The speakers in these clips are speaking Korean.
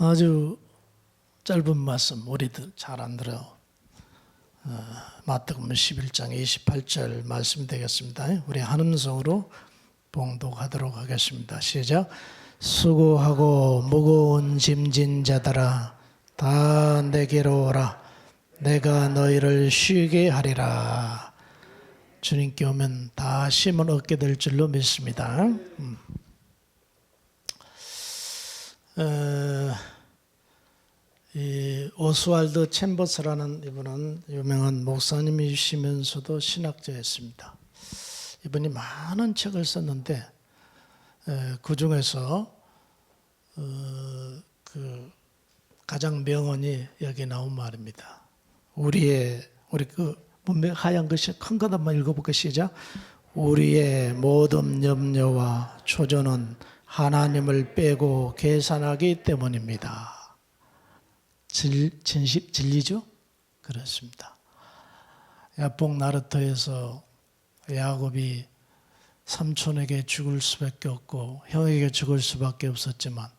아주 짧은 말씀 우리들 잘 안 들어요. 마태복음 11장 28절 말씀이 되겠습니다. 우리 한 음성으로 봉독하도록 하겠습니다. 시작. 수고하고 무거운 짐진 자들아 다 내게로 오라. 내가 너희를 쉬게 하리라. 주님께 오면 다 쉼을 얻게 될 줄로 믿습니다. 이 오스왈드 챔버스라는 이분은 유명한 목사님이시면서도 신학자였습니다. 이분이 많은 책을 썼는데 그 중에서 그 가장 명언이 여기 나온 말입니다. 우리 그 문맥 하얀 글씨 큰 것 한번 읽어볼까 시작. 우리의 모든 염려와 초조는 하나님을 빼고 계산하기 때문입니다. 진리죠? 그렇습니다. 야복 나루터에서 야곱이 삼촌에게 죽을 수밖에 없고 형에게 죽을 수밖에 없었지만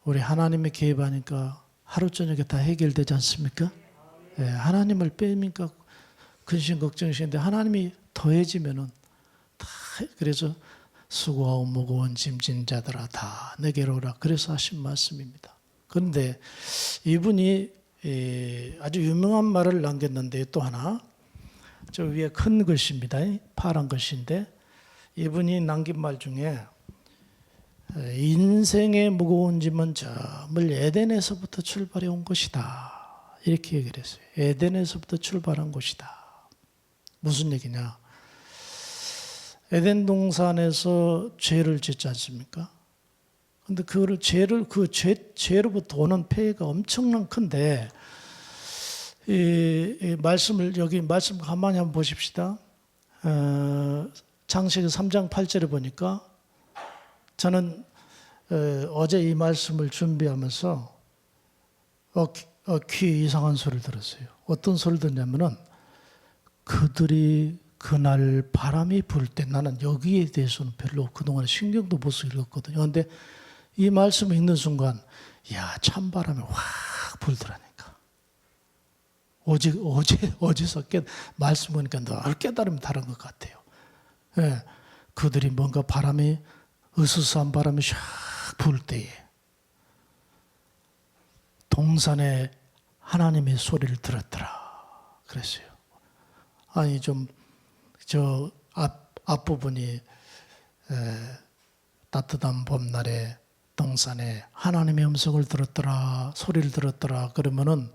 우리 하나님이 개입하니까 하루 저녁에 다 해결되지 않습니까? 네, 하나님을 빼니까 근심 걱정이신데 하나님이 더해지면은 다 그래서 수고하고 무거운 짐진 자들아 다 내게로 오라. 그래서 하신 말씀입니다. 그런데 이분이 아주 유명한 말을 남겼는데 또 하나 저 위에 큰 글씨입니다. 파란 글씨인데 이분이 남긴 말 중에 인생의 무거운 짐은 저 멀리 에덴에서부터 출발해 온 것이다. 이렇게 얘기를 했어요. 에덴에서부터 출발한 것이다. 무슨 얘기냐? 에덴 동산에서 죄를 짓지 않습니까? 근데 그 죄로부터 오는 폐해가 엄청난 큰데, 이 말씀을, 여기 말씀 가만히 한번 보십시다. 창세기 3장 8절에 보니까 저는 어제 이 말씀을 준비하면서 귀에 이상한 소리를 들었어요. 어떤 소리를 듣냐면은 그들이 그날 바람이 불 때 나는 여기에 대해서는 별로 그동안 신경도 못 쓰고 읽었거든요. 그런데 이 말씀을 읽는 순간 야 찬바람이 확 불더라니까. 어제서 말씀 보니까 늘 깨달음이 다른 것 같아요. 예, 그들이 뭔가 바람이 으스스한 바람이 샥 불 때에 동산에 하나님의 소리를 들었더라 그랬어요. 아니 좀 저 앞부분이 따뜻한 봄날에 동산에 하나님의 음성을 들었더라 소리를 들었더라 그러면은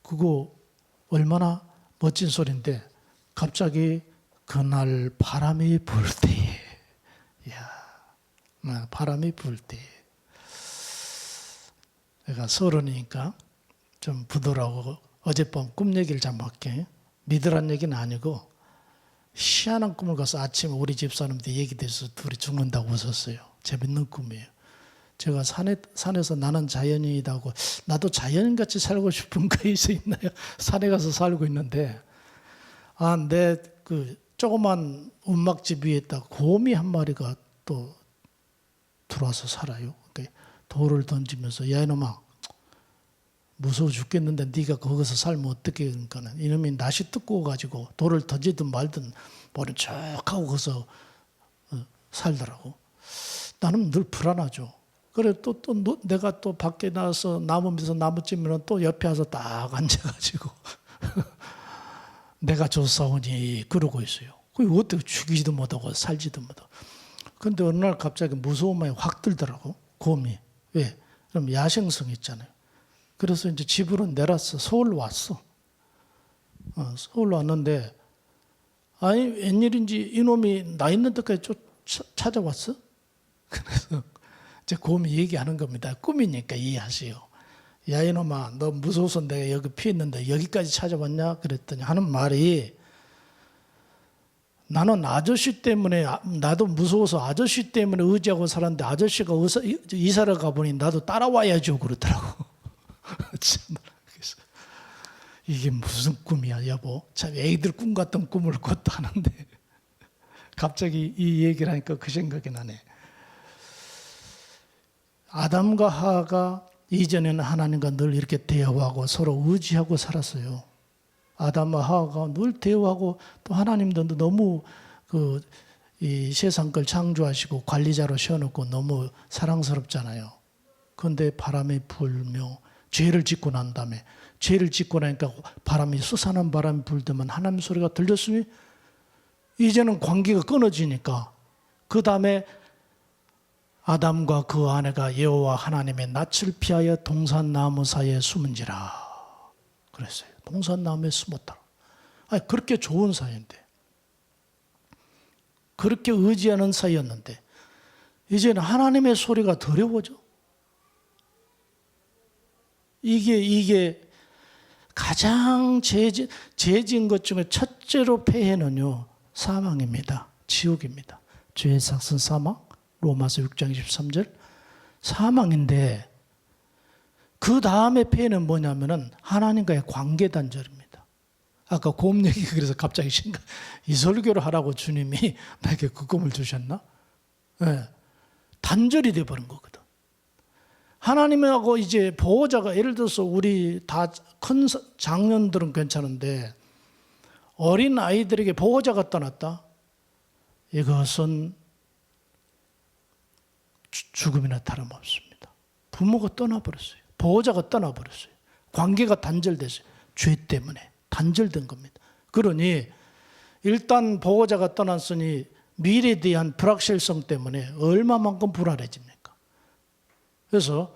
그거 얼마나 멋진 소리인데 갑자기 그날 바람이 불 때에 바람이 불 때에 내가 서른이니까 좀 부드러워 어젯밤 꿈 얘기를 좀 할게. 믿으란 얘기는 아니고 희한한 꿈을 꿔서 아침에 우리 집사람들 얘기돼서 둘이 죽는다고 웃었어요. 재밌는 꿈이에요. 제가 산에서 나는 자연인이라고 나도 자연인같이 살고 싶은 거에 있나요? 산에 가서 살고 있는데 내 그 조그만 움막집 위에 딱 곰이 한 마리가 또 들어와서 살아요. 그러니까 돌을 던지면서 야 이놈아 무서워 죽겠는데 네가 거기서 살면 어떻게 그러니까는 이놈이 낯이 뜨거워가지고 돌을 던지든 말든 머리 쭉 하고 거기서 살더라고. 나는 늘 불안하죠. 그래 또 내가 또 밖에 나와서 나무 밑에서 나무 찌면 또 옆에 와서 딱 앉아가지고 내가 조사오니 그러고 있어요. 그게 어떻게 죽이지도 못하고 살지도 못하고. 근데 어느 날 갑자기 무서운 마음이 확 들더라고. 곰이. 왜? 그럼 야생성 있잖아요. 그래서 이제 집으로 내렸어. 서울로 왔어. 서울로 왔는데 아니 웬일인지 이놈이 나 있는 데까지 찾아왔어. 그래서 이제 곰이 얘기하는 겁니다. 꿈이니까 이해하세요. 야 이놈아 너 무서워서 내가 여기 피했는데 여기까지 찾아왔냐 그랬더니 하는 말이 나는 아저씨 때문에 나도 무서워서 아저씨 때문에 의지하고 살았는데 아저씨가 이사를 가보니 나도 따라와야죠 그러더라고. 이게 무슨 꿈이야 여보. 참 애기들 꿈 같은 꿈을 꿨다 하는데 갑자기 이 얘기를 하니까 그 생각이 나네. 아담과 하와가 이전에는 하나님과 늘 이렇게 대화하고 서로 의지하고 살았어요. 아담과 하와가 늘 대화하고 또 하나님도 너무 이 세상 걸 창조하시고 관리자로 세워놓고 너무 사랑스럽잖아요. 그런데 바람이 불며 죄를 짓고 난 다음에 죄를 짓고 나니까 바람이 수산한 바람이 불더만 하나님 소리가 들렸으니 이제는 관계가 끊어지니까 그 다음에 아담과 그 아내가 여호와 하나님의 낯을 피하여 동산나무 사이에 숨은지라 그랬어요. 동산나무에 숨었다. 아니, 그렇게 좋은 사이인데, 그렇게 의지하는 사이였는데 이제는 하나님의 소리가 두려워져. 이게 가장 죄진 것 중에 첫째로 폐해는요, 사망입니다. 지옥입니다. 죄의 삭은 사망, 로마서 6장 23절 사망인데, 그 다음에 폐해는 뭐냐면은 하나님과의 관계 단절입니다. 아까 곰 얘기, 그래서 갑자기 이 설교를 하라고 주님이 나에게 그 꿈을 주셨나? 네. 단절이 돼버린 거거든. 하나님하고 이제 보호자가, 예를 들어서 우리 다 큰 장년들은 괜찮은데 어린 아이들에게 보호자가 떠났다? 이것은 죽음이나 다름없습니다. 부모가 떠나버렸어요. 보호자가 떠나버렸어요. 관계가 단절됐어요. 죄 때문에 단절된 겁니다. 그러니 일단 보호자가 떠났으니 미래에 대한 불확실성 때문에 얼마만큼 불안해집니까? 그래서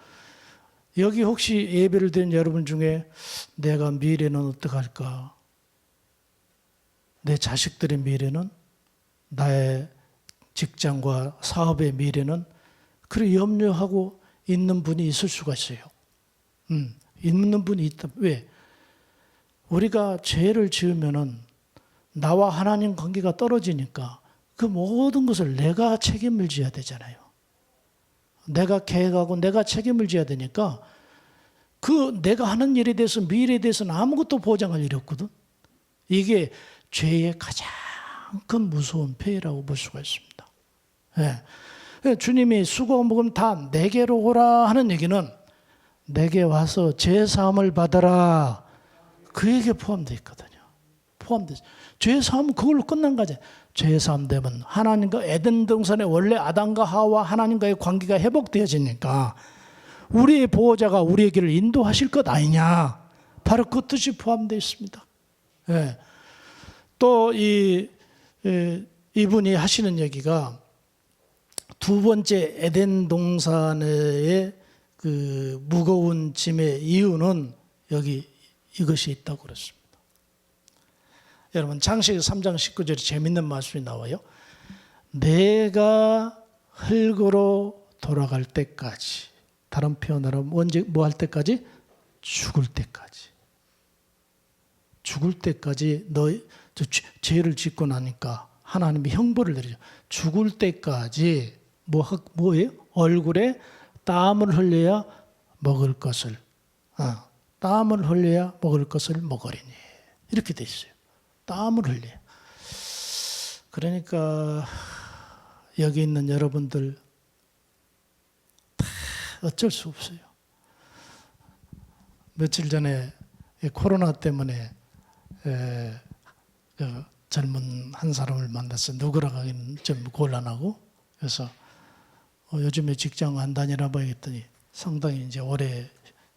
여기 혹시 예배를 드린 여러분 중에 내가 미래는 어떡할까? 내 자식들의 미래는, 나의 직장과 사업의 미래는, 그렇게 염려하고 있는 분이 있을 수가 있어요. 있는 분이 있다. 왜? 우리가 죄를 지으면은 나와 하나님 관계가 떨어지니까 그 모든 것을 내가 책임을 져야 되잖아요. 내가 계획하고 내가 책임을 져야 되니까 그 내가 하는 일에 대해서, 미래에 대해서는 아무것도 보장할 일이 없거든. 이게 죄의 가장 큰 무서운 폐해라고 볼 수가 있습니다. 예. 주님이 수고 무거움 다 내게로 오라 하는 얘기는 내게 와서 죄 사함을 받아라, 그 얘기에 포함되어 있거든요. 포함되어 있어요. 죄 사함은 그걸로 끝난 거죠. 죄 사함 되면 하나님과 에덴 동산에 원래 아담과 하와 하나님과의 관계가 회복되어지니까 우리의 보호자가 우리의 길을 인도하실 것 아니냐, 바로 그 뜻이 포함되어 있습니다. 예. 또 이분이 하시는 얘기가 두 번째 에덴 동산의 그 무거운 짐의 이유는 여기 이것이 있다고 그랬습니다. 여러분, 창세기 3장 19절에 재밌는 말씀이 나와요. 내가 흙으로 돌아갈 때까지, 다른 표현으로 언제 뭐 할 때까지? 죽을 때까지. 죽을 때까지 너 죄를 짓고 나니까 하나님이 형벌을 내리죠. 죽을 때까지 뭐예요? 얼굴에 땀을 흘려야 먹을 것을, 땀을 흘려야 먹을 것을 먹으리니, 이렇게 돼 있어요. 땀을 흘려요. 그러니까 여기 있는 여러분들 다 어쩔 수 없어요. 며칠 전에 코로나 때문에 그 젊은 한 사람을 만났어요. 누구라고 하기는 좀 곤란하고, 그래서 요즘에 직장 안 다니나 봐야겠더니 상당히 이제 올해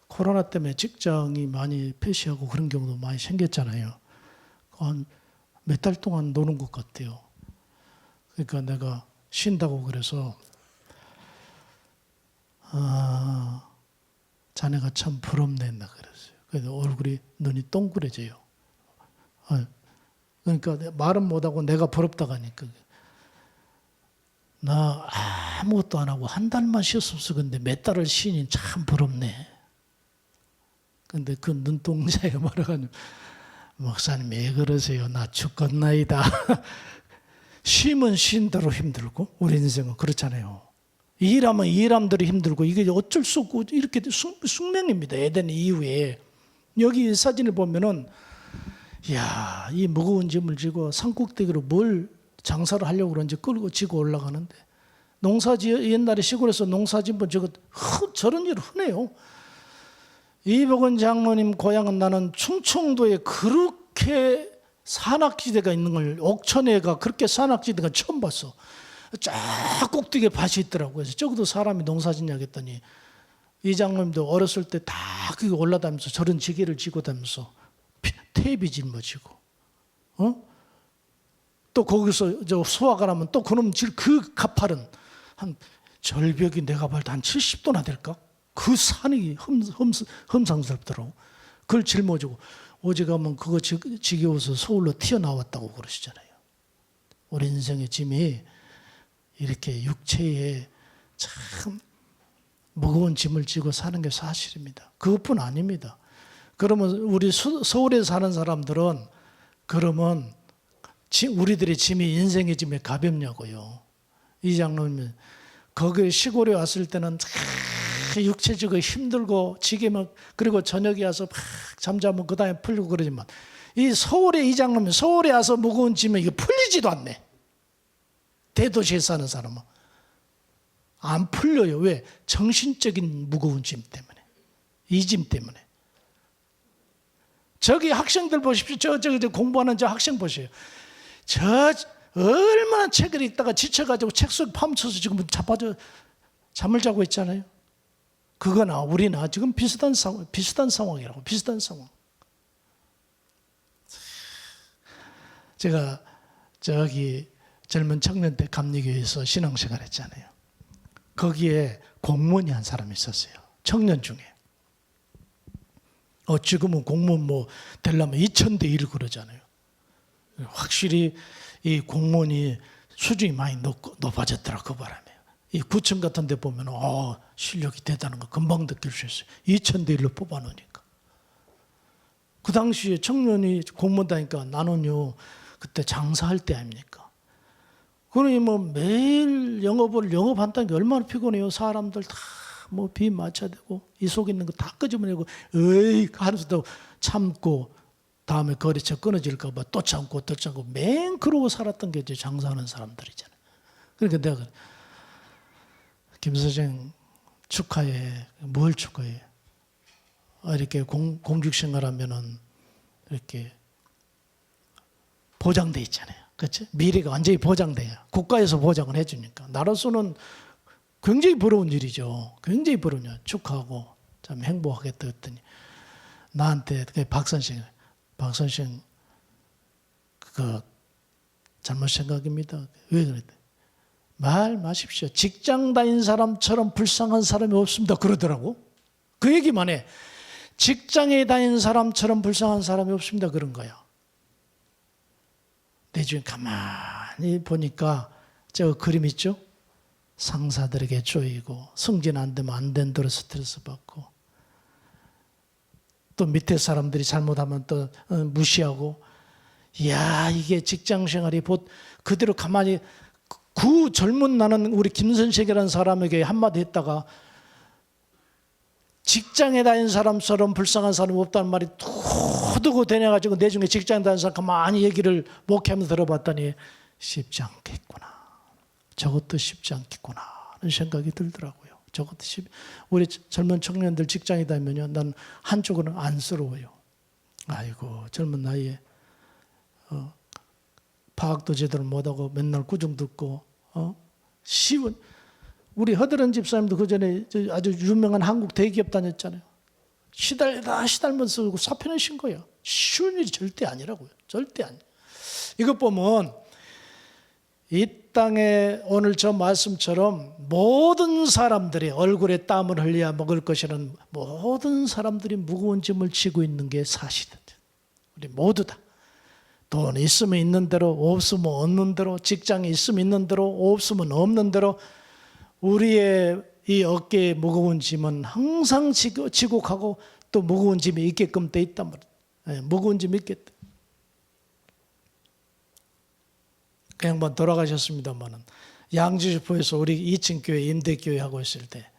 코로나 때문에 직장이 많이 폐시하고 그런 경우도 많이 생겼잖아요. 한 몇 달 동안 노는 것 같아요. 그러니까 내가 쉰다고 그래서 자네가 참 부럽네 나 그랬어요. 그래서 얼굴이, 눈이 동그래져요. 그러니까 말은 못하고 내가 부럽다고 하니까, 나 아무것도 안 하고 한 달만 쉬었었어. 근데 몇 달을 쉬니 참 부럽네. 근데 그 눈동자에 말하가지고, 목사님 왜 그러세요? 나 죽겠나이다. 쉼은 쉰 대로 힘들고, 우리 인생은 그렇잖아요. 일하면 일함대로 힘들고, 이게 어쩔 수 없고 이렇게 숙명입니다. 에덴 이후에. 여기 사진을 보면은, 이야, 이 무거운 짐을 지고 산꼭대기로 뭘 장사를 하려고 그런지 끌고 지고 올라가는데, 옛날에 시골에서 농사짓면 저런 일 흔해요. 이복원 장로님 고향은 나는 충청도에 그렇게 산악지대가 있는 걸, 옥천에가 그렇게 산악지대가 처음 봤어. 쫙 꼭대기에 밭이 있더라고요. 그래서 저기도 사람이 농사짓냐 했더니 이 장로님도 어렸을 때 다 거기 올라다니면서 저런 지게를 지고 다니면서 테이프 짊어지고, 또 거기서 저 수확을 하면 또 그놈 그 가파른 한 절벽이 내가 볼 때 한 70도나 될까? 그 산이 험상스럽더라고. 그걸 짊어지고 오직하면 그거 지겨워서 서울로 튀어나왔다고 그러시잖아요. 우리 인생의 짐이 이렇게 육체에 참 무거운 짐을 지고 사는 게 사실입니다. 그것뿐 아닙니다. 그러면 우리 서울에 사는 사람들은 그러면 우리들의 짐이 인생의 짐에 가볍냐고요. 이 장로님은 거기 시골에 왔을 때는 육체적으로 힘들고 지게만, 그리고 저녁에 와서 막 잠자면 그 다음에 풀리고 그러지만 이 서울에 이 장로님 서울에 와서 무거운 짐에 이게 풀리지도 않네. 대도시에 사는 사람은 안 풀려요. 왜? 정신적인 무거운 짐 때문에, 이 짐 때문에. 저기 학생들 보십시오. 저 공부하는 저 학생 보세요. 저 얼마나 책을 읽다가 지쳐가지고 책 속 파묻혀서 지금 잠을 자고 있잖아요. 그거나 우리나 지금 비슷한 상황이라고. 비슷한 상황. 제가 저기 젊은 청년 때 감리교회에서 신앙생활 했잖아요. 거기에 공무원이 한 사람이 있었어요. 청년 중에. 지금은 공무원 되려면 2000대 1 그러잖아요. 확실히 이 공무원이 수준이 많이 높아졌더라, 그 바람에. 이 구청 같은 데 보면 실력이 대단한 거 금방 느낄 수 있어요. 2000대 1로 뽑아놓으니까. 그 당시에 청년이 공무원 다니까 나는요, 그때 장사할 때 아닙니까? 그러니 매일 영업한다는 게 얼마나 피곤해요. 사람들 다 비 맞춰야 되고 이 속에 있는 거 다 끄집어내고 하면서도 참고 다음에 거래처 끊어질까 봐 또 참고 맨 그러고 살았던 게 이제 장사하는 사람들이잖아요. 그러니까 내가 김 선생 축하해. 뭘 축하해? 이렇게 공직 생활하면은 이렇게 보장돼 있잖아요. 그렇지? 미래가 완전히 보장돼요. 국가에서 보장을 해주니까. 나로서는 굉장히 부러운 일이죠. 굉장히 부러운 일. 축하하고 참 행복하겠다 했더니 나한테 박선생 그거 잘못 생각입니다. 왜 그랬대? 말 마십시오. 직장 다닌 사람처럼 불쌍한 사람이 없습니다. 그러더라고. 그 얘기만 해. 직장에 다닌 사람처럼 불쌍한 사람이 없습니다. 그런 거야. 내중에 가만히 보니까 저 그림 있죠? 상사들에게 쪼이고 승진 안 되면 안 된 대로 스트레스 받고 또 밑에 사람들이 잘못하면 또 무시하고, 이야, 이게 직장 생활이 그대로 가만히 그 젊은 나는 우리 김선식이라는 사람에게 한마디 했다가 직장에 다닌 사람처럼 불쌍한 사람이 없다는 말이 두두고 되뇌가지고 내중에 직장에 다닌 사람 가만히 얘기를 목회하면서 들어봤더니 쉽지 않겠구나. 저것도 쉽지 않겠구나 하는 생각이 들더라고요. 우리 젊은 청년들 직장에 다니면요, 난 한쪽으로는 안쓰러워요. 아이고, 젊은 나이에 파악도 제대로 못하고 맨날 구중 듣고 우리 허드런 집사님도 그 전에 아주 유명한 한국 대기업 다녔잖아요. 시달면서 사표는 신 거예요. 쉬운 일이 절대 아니라고요. 절대 아니. 이것 보면 이 땅에 오늘 저 말씀처럼 모든 사람들이 얼굴에 땀을 흘려야 먹을 것이라는 모든 사람들이 무거운 짐을 지고 있는 게 사실이다. 우리 모두 다. 돈 있으면 있는 대로, 없으면 없는 대로, 직장이 있으면 있는 대로, 없으면 없는 대로 우리의 이 어깨에 무거운 짐은 항상 지고 가고 또 무거운 짐이 있게끔 돼 있단 말이에요. 무거운 짐이 있겠다. 그 양반 돌아가셨습니다만은 양주시포에서 우리 2층 교회 임대교회 하고 있을 때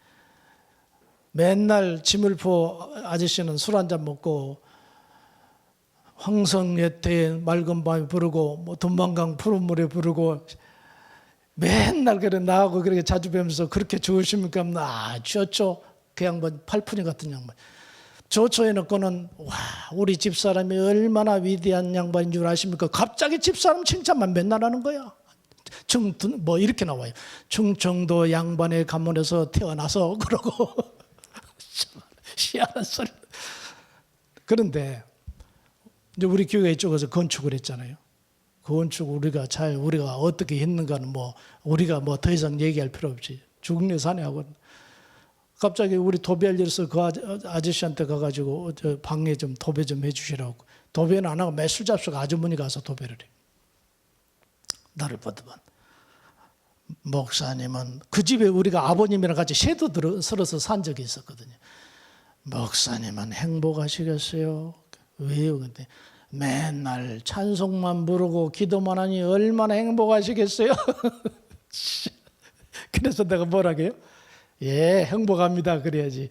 맨날 지물포 아저씨는 술 한잔 먹고 황성예태의 맑은 밤에 부르고 돈만강 푸른 물에 부르고 맨날 그래 나하고 그렇게 자주 뵈면서 그렇게 좋으십니까? 좋죠. 그 양반 팔푼이 같은 양반. 좋죠 해놓고는 와 우리 집사람이 얼마나 위대한 양반인 줄 아십니까? 갑자기 집사람 칭찬만 맨날 하는 거야. 뭐 이렇게 나와요. 충청도 양반의 가문에서 태어나서 그러고 희한한 소리. 그런데 이제 우리 교회 쪽에서 건축을 했잖아요. 건축 우리가 어떻게 했는가는 우리가 더 이상 얘기할 필요 없지. 죽네 사내하고 갑자기 우리 도배할 일에서 그 아저씨한테 가가지고 저 방에 좀 도배 좀 해주시라고. 도배는 안 하고 매술 잡수가 아주머니 가서 도배를 해. 나를 보더만 목사님은 그 집에 우리가 아버님이랑 같이 섀도 설어서 산 적이 있었거든요. 목사님은 행복하시겠어요? 왜요? 근데 맨날 찬송만 부르고 기도만 하니 얼마나 행복하시겠어요? 그래서 내가 뭐라고요? 예, 행복합니다. 그래야지.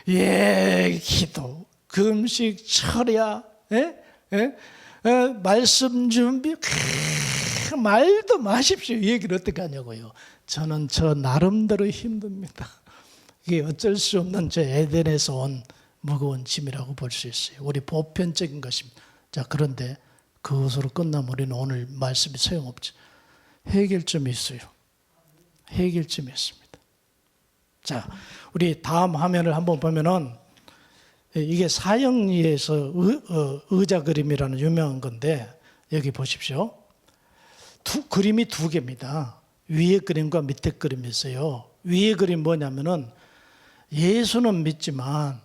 예, 기도, 금식, 철야, 말씀 준비, 말도 마십시오. 이 얘기를 어떻게 하냐고요. 저는 저 나름대로 힘듭니다. 이게 어쩔 수 없는 저 에덴에서 온 무거운 짐이라고 볼 수 있어요. 우리 보편적인 것입니다. 자, 그런데 그것으로 끝나면 우리는 오늘 말씀이 소용없죠. 해결점이 있어요. 해결점이 있습니다. 자, 우리 다음 화면을 한번 보면은 이게 사형리에서 의자 그림이라는 유명한 건데 여기 보십시오. 그림이 두 개입니다. 위에 그림과 밑에 그림이 있어요. 위에 그림 뭐냐면은 예수는 믿지만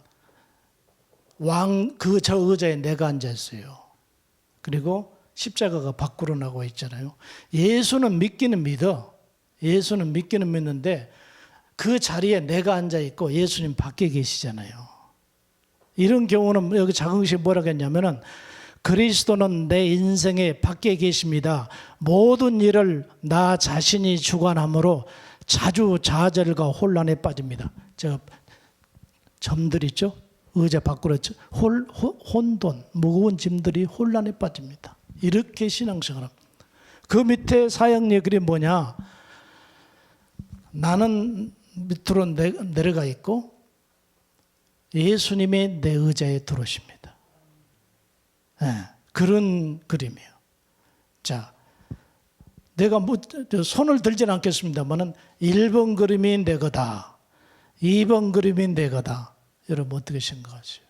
저 의자에 내가 앉아 있어요. 그리고 십자가가 밖으로 나고 있잖아요. 예수는 믿기는 믿어. 예수는 믿기는 믿는데 그 자리에 내가 앉아 있고 예수님 밖에 계시잖아요. 이런 경우는 여기 작은 뭐라고 했냐면은 그리스도는 내 인생의 밖에 계십니다. 모든 일을 나 자신이 주관하므로 자주자절과 혼란에 빠집니다. 저 점들 있죠? 의자 밖으로 혼돈, 무거운 짐들이 혼란에 빠집니다. 이렇게 신앙생활을 합니다. 그 밑에 사형리 글이 뭐냐? 나는 밑으로 내려가 있고 예수님이 내 의자에 들어오십니다. 네, 그런 그림이에요. 자, 내가 손을 들지는 않겠습니다만은 1번 그림이 내 거다. 2번 그림이 내 거다. 여러분 어떻게 생각하세요?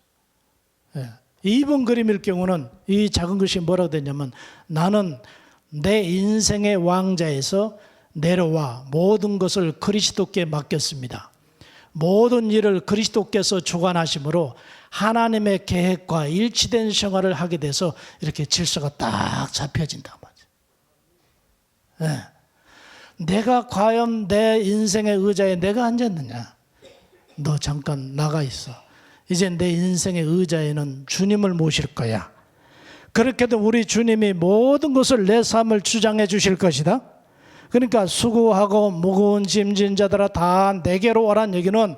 네. 2번 그림일 경우는 이 작은 것이 뭐라고 되냐면 나는 내 인생의 왕자에서 내려와 모든 것을 그리스도께 맡겼습니다. 모든 일을 그리스도께서 주관하심으로 하나님의 계획과 일치된 생활을 하게 돼서 이렇게 질서가 딱 잡혀진단 말이죠. 네. 내가 과연 내 인생의 의자에 내가 앉았느냐? 너 잠깐 나가 있어. 이제 내 인생의 의자에는 주님을 모실 거야. 그렇게도 우리 주님이 모든 것을 내 삶을 주장해 주실 것이다. 그러니까 수고하고 무거운 짐진 자들아 다 내게로 오란 얘기는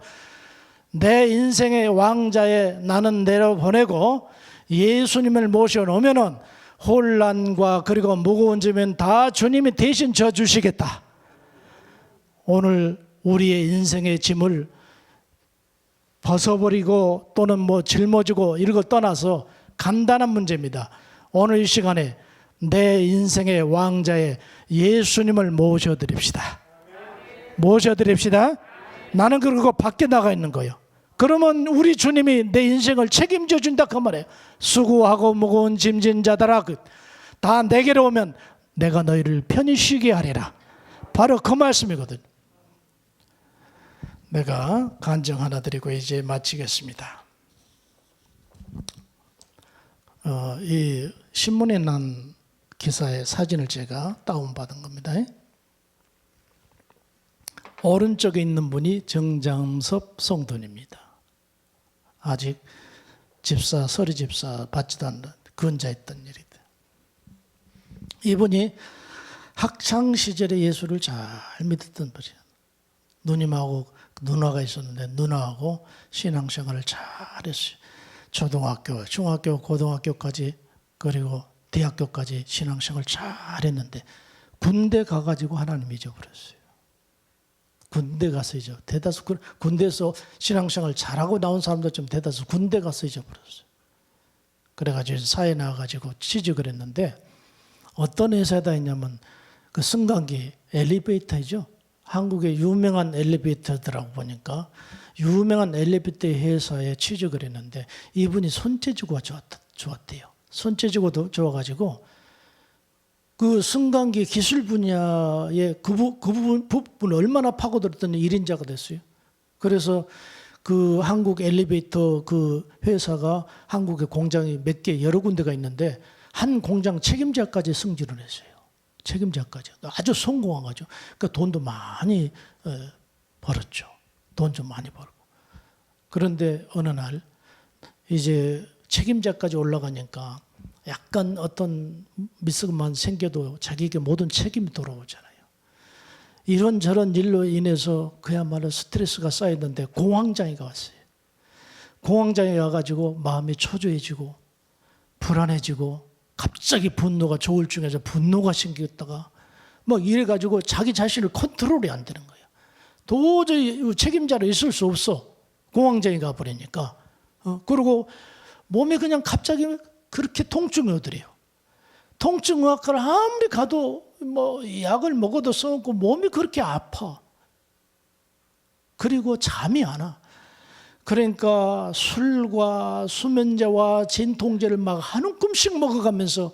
내 인생의 왕자에 나는 내려보내고 예수님을 모셔놓으면은 혼란과 그리고 무거운 짐은 다 주님이 대신 져주시겠다. 오늘 우리의 인생의 짐을 벗어버리고 또는 짊어지고 이런 걸 떠나서 간단한 문제입니다. 오늘 이 시간에 내 인생의 왕자에 예수님을 모셔드립시다. 모셔드립시다. 나는 그리고 밖에 나가 있는 거예요. 그러면 우리 주님이 내 인생을 책임져 준다 그 말이에요. 수고하고 무거운 짐진 자들아 다 내게로 오면 내가 너희를 편히 쉬게 하리라. 바로 그 말씀이거든. 내가 간증 하나 드리고 이제 마치겠습니다. 이 신문에 난 기사의 사진을 제가 다운받은 겁니다. 오른쪽에 있는 분이 정장섭 성도입니다. 아직 서리 집사 받지도 않는 근자했던 일이다. 이분이 학창 시절에 예수를 잘 믿었던 분이에요. 누님하고 누나가 있었는데 누나하고 신앙생활을 잘했어요. 초등학교, 중학교, 고등학교까지 그리고 대학교까지 신앙생활을 잘했는데 군대 가가지고 하나님 잊어버렸어요. 군대 가서 대다수 군대에서 신앙생활 잘하고 나온 사람들 좀 대다수 군대 가서 잊어버렸어요. 그래가지고 사회 나와가지고 취직을 했는데 어떤 회사에다 했냐면 그 승강기 엘리베이터죠. 한국의 유명한 엘리베이터더라고 보니까 유명한 엘리베이터 회사에 취직을 했는데 이분이 손재주가 좋았대요. 손재주가 좋아가지고 그 승강기 기술 분야에 그 부분 얼마나 파고들었더니 1인자가 됐어요. 그래서 그 한국 엘리베이터 그 회사가 한국에 공장이 몇 개 여러 군데가 있는데 한 공장 책임자까지 승진을 했어요. 책임자까지. 아주 성공한 거죠. 그러니까 돈도 많이 벌었죠. 돈 좀 많이 벌고. 그런데 어느 날 이제 책임자까지 올라가니까 약간 어떤 미스만 생겨도 자기에게 모든 책임이 돌아오잖아요. 이런저런 일로 인해서 그야말로 스트레스가 쌓였는데 공황장애가 왔어요. 공황장애가 와가지고 마음이 초조해지고 불안해지고 갑자기 분노가 조울증에서 분노가 생겼다가 막 이래가지고 자기 자신을 컨트롤이 안 되는 거예요. 도저히 책임자로 있을 수 없어. 공황장애가 버리니까. 그리고 몸이 그냥 갑자기 그렇게 통증이 오더래요. 통증의학과를 아무리 가도 뭐 약을 먹어도 써놓고 몸이 그렇게 아파. 그리고 잠이 안 와. 그러니까 술과 수면제와 진통제를 막 한 움큼씩 먹어가면서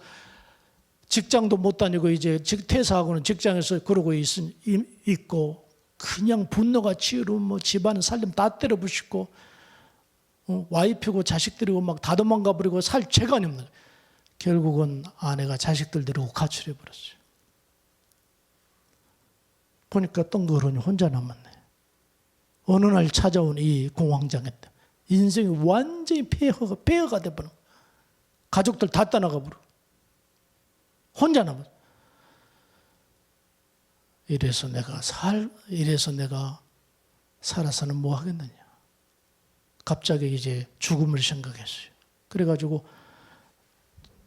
직장도 못 다니고 이제 퇴사하고는 직장에서 그러고 있고 그냥 분노가 치르고 뭐 집안 살림 다 때려부시고 와이프고 자식들이고 막 다 도망가 버리고 살 재간이 없는 거예요. 결국은 아내가 자식들 데리고 가출해 버렸어요. 보니까 덩그러니 혼자 남았네. 어느 날 찾아온 이 공황장애 때 인생이 완전히 폐허가 돼버려. 가족들 다 떠나가 버려. 혼자 남았어. 이래서 내가 살아서는 뭐 하겠느냐. 갑자기 이제 죽음을 생각했어요. 그래가지고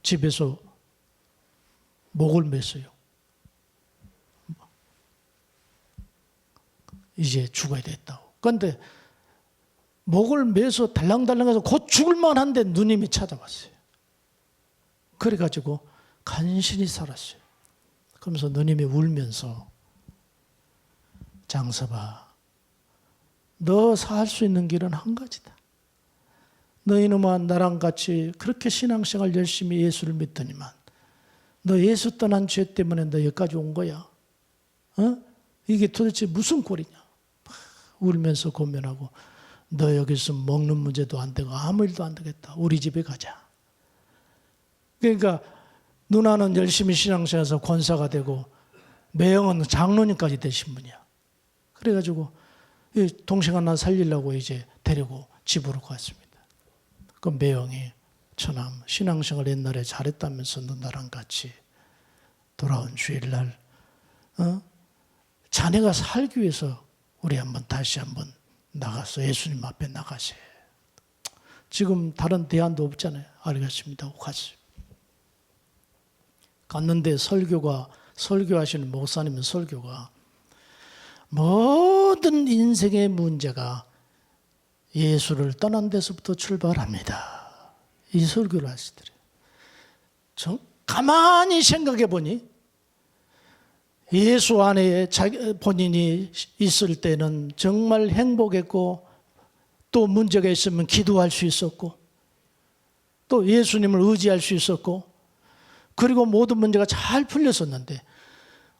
집에서 목을 맸어요. 이제 죽어야 됐다고. 그런데 목을 매서 달랑달랑해서 곧 죽을 만한데 누님이 찾아왔어요. 그래가지고 간신히 살았어요. 그러면서 누님이 울면서 장서봐, 너 살 수 있는 길은 한 가지다. 너희놈아 나랑 같이 그렇게 신앙생활 열심히 예수를 믿더니만 너 예수 떠난 죄 때문에 너 여기까지 온 거야. 이게 도대체 무슨 꼴이냐. 울면서 고민하고 너 여기서 먹는 문제도 안 되고 아무 일도 안 되겠다. 우리 집에 가자. 그러니까 누나는 열심히 신앙생활에서 권사가 되고 매형은 장로님까지 되신 분이야. 그래가지고 동생 하나 살리려고 이제 데리고 집으로 갔습니다. 그 매형이 처남 신앙생활 옛날에 잘했다면서 누나랑 같이 돌아온 주일날 자네가 살기 위해서 우리 다시 한번 나가서 예수님 앞에 나가세. 지금 다른 대안도 없잖아요. 알겠습니다 하고 갔어요. 갔는데 설교하시는 목사님은 설교가 모든 인생의 문제가 예수를 떠난 데서부터 출발합니다. 이 설교를 하시더래요. 가만히 생각해 보니 예수 안에 본인이 있을 때는 정말 행복했고 또 문제가 있으면 기도할 수 있었고 또 예수님을 의지할 수 있었고 그리고 모든 문제가 잘 풀렸었는데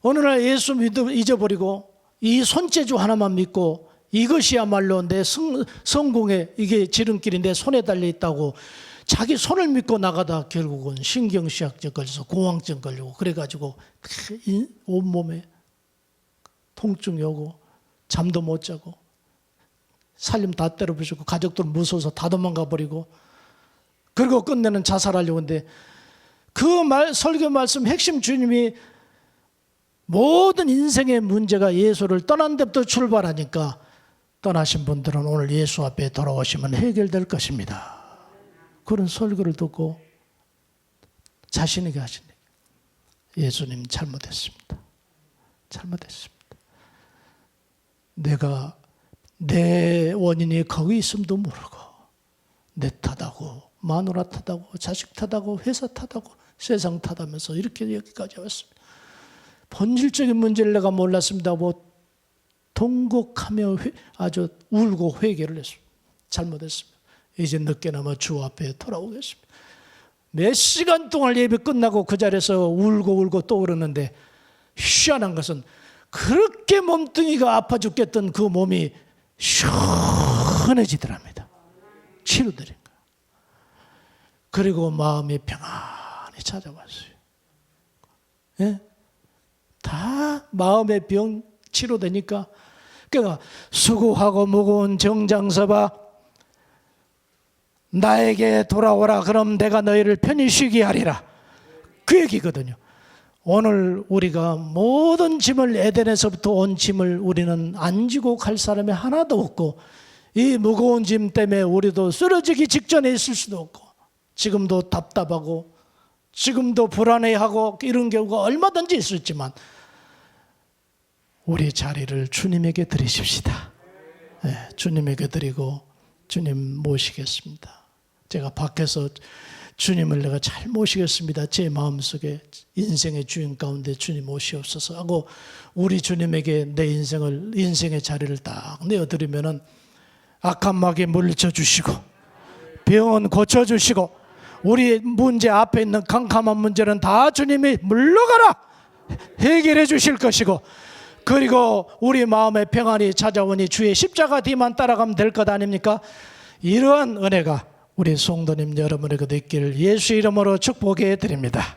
어느 날 예수 잊어버리고 이 손재주 하나만 믿고 이것이야말로 내 성공의 이게 지름길이 내 손에 달려있다고 자기 손을 믿고 나가다 결국은 신경쇠약증 걸려서 공황증 걸리고 그래가지고 온몸에 통증이 오고 잠도 못 자고 살림 다 때려부수고 가족들 무서워서 다 도망가 버리고 그리고 끝내는 자살하려고 하는데 그 설교 말씀 핵심 주님이 모든 인생의 문제가 예수를 떠난 데부터 출발하니까 떠나신 분들은 오늘 예수 앞에 돌아오시면 해결될 것입니다. 그런 설교를 듣고 자신에게 하시네. 예수님 잘못했습니다. 잘못했습니다. 내가 내 원인이 거기 있음도 모르고 내 탓하고 마누라 탓하고 자식 탓하고 회사 탓하고 세상 탓하면서 이렇게 여기까지 왔습니다. 본질적인 문제를 내가 몰랐습니다. 통곡하며 아주 울고 회개를 했습니다. 잘못했습니다. 이제 늦게나마 주 앞에 돌아오겠습니다. 몇 시간 동안 예배 끝나고 그 자리에서 울고 또 울었는데 희한한 것은 그렇게 몸뚱이가 아파 죽겠던 그 몸이 시원해지더랍니다. 치료드린 거예요. 그리고 마음이 평안히 찾아왔어요. 예? 다 마음의 병 치료되니까 그러니까 수고하고 무거운 정장서봐 나에게 돌아오라 그럼 내가 너희를 편히 쉬게 하리라. 그 얘기거든요. 오늘 우리가 모든 짐을 에덴에서부터 온 짐을 우리는 안 지고 갈 사람이 하나도 없고 이 무거운 짐 때문에 우리도 쓰러지기 직전에 있을 수도 없고 지금도 답답하고 지금도 불안해하고 이런 경우가 얼마든지 있었지만 우리 자리를 주님에게 드리십시다. 네, 주님에게 드리고 주님 모시겠습니다. 제가 밖에서 주님을 내가 잘 모시겠습니다. 제 마음속에 인생의 주인 가운데 주님 오시옵소서 하고 우리 주님에게 내 인생의 자리를 딱 내어드리면은 악한 마귀 물리쳐 주시고 병은 고쳐 주시고 우리 문제 앞에 있는 캄캄한 문제는 다 주님이 물러가라 해결해 주실 것이고 그리고 우리 마음의 평안이 찾아오니 주의 십자가 뒤만 따라가면 될 것 아닙니까? 이러한 은혜가 우리 성도님 여러분에게도 있기를 예수 이름으로 축복해 드립니다.